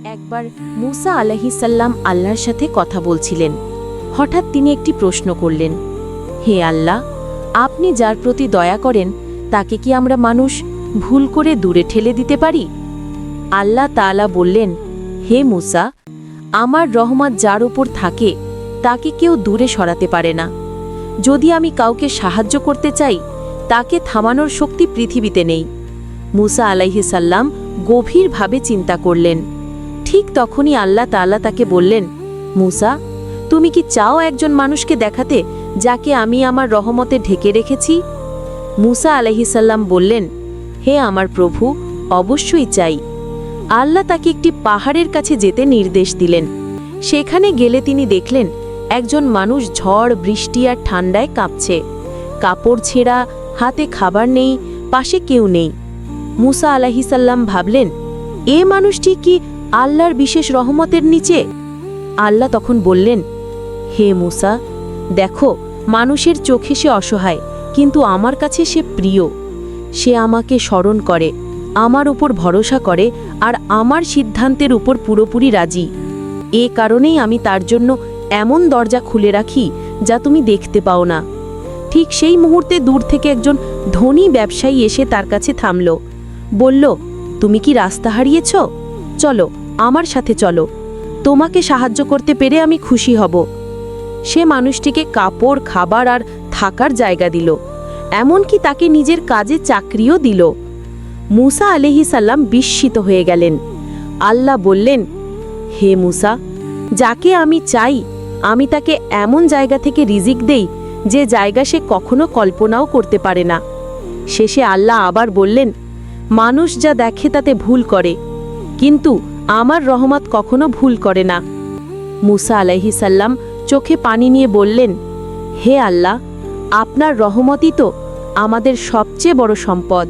একবার মুসা আলাইহিসসালাম আল্লাহর সাথে কথা বলছিলেন। হঠাৎ তিনি একটি প্রশ্ন করলেন, হে আল্লাহ, আপনি যার প্রতি দয়া করেন তাকে কি আমরা মানুষ ভুল করে দূরে ঠেলে দিতে পারি? আল্লাহ তাআলা বললেন, হে মুসা, আমার রহমত যার উপর থাকে তাকে কেউ দূরে সরাতে পারে না। যদি আমি কাউকে সাহায্য করতে চাই, তাকে থামানোর শক্তি পৃথিবীতে নেই। মুসা আলাইহিসসালাম গভীরভাবে চিন্তা করলেন। ঠিক তখনই আল্লাহ তাআলা তাকে বললেন, মুসা, তুমি কি চাও একজন মানুষকে দেখাতে যাকে আমি আমার রহমতে ঢেকে রেখেছি? মুসা আলাইহিসসালাম বললেন, হে আমার প্রভু, অবশ্যই চাই। আল্লাহ তাকে একটি পাহাড়ের কাছে যেতে নির্দেশ দিলেন। সেখানে গেলে তিনি দেখলেন একজন মানুষ ঝড়, বৃষ্টি আর ঠান্ডায় কাঁপছে। কাপড় ছেঁড়া, হাতে খাবার নেই, পাশে কেউ নেই। মুসা আলাইহিসসালাম ভাবলেন, এ মানুষটি কি আল্লাহর বিশেষ রহমতের নিচে? আল্লাহ তখন বললেন, হে মুসা, দেখো, মানুষের চোখে সে অসহায়, কিন্তু আমার কাছে সে প্রিয়। সে আমাকে স্মরণ করে, আমার উপর ভরসা করে আর আমার সিদ্ধান্তের উপর পুরোপুরি রাজি। এ কারণেই আমি তার জন্য এমন দরজা খুলে রাখি যা তুমি দেখতে পাও না। ঠিক সেই মুহূর্তে দূর থেকে একজন ধনী ব্যবসায়ী এসে তার কাছে থামল। বলল, তুমি কি রাস্তা হারিয়েছ? চলো, আমার সাথে চলো। তোমাকে সাহায্য করতে পেরে আমি খুশি হব। সে মানুষটিকে কাপড়, খাবার আর থাকার জায়গা দিল, এমনকি তাকে নিজের কাজে চাকরিও দিল। মুসা আলাইহিসসালাম বিস্মিত হয়ে গেলেন। আল্লাহ বললেন, হে মুসা, যাকে আমি চাই আমি তাকে এমন জায়গা থেকে রিজিক দেই যে জায়গা সে কখনো কল্পনাও করতে পারে না। শেষে আল্লাহ আবার বললেন, মানুষ যা দেখে তাতে ভুল করে, কিন্তু আমার রহমত কখনো ভুল করে না। মুসা আলাইহিসসালাম চোখে পানি নিয়ে বললেন, হে আল্লাহ, আপনার রহমতই তো আমাদের সবচেয়ে বড় সম্পদ।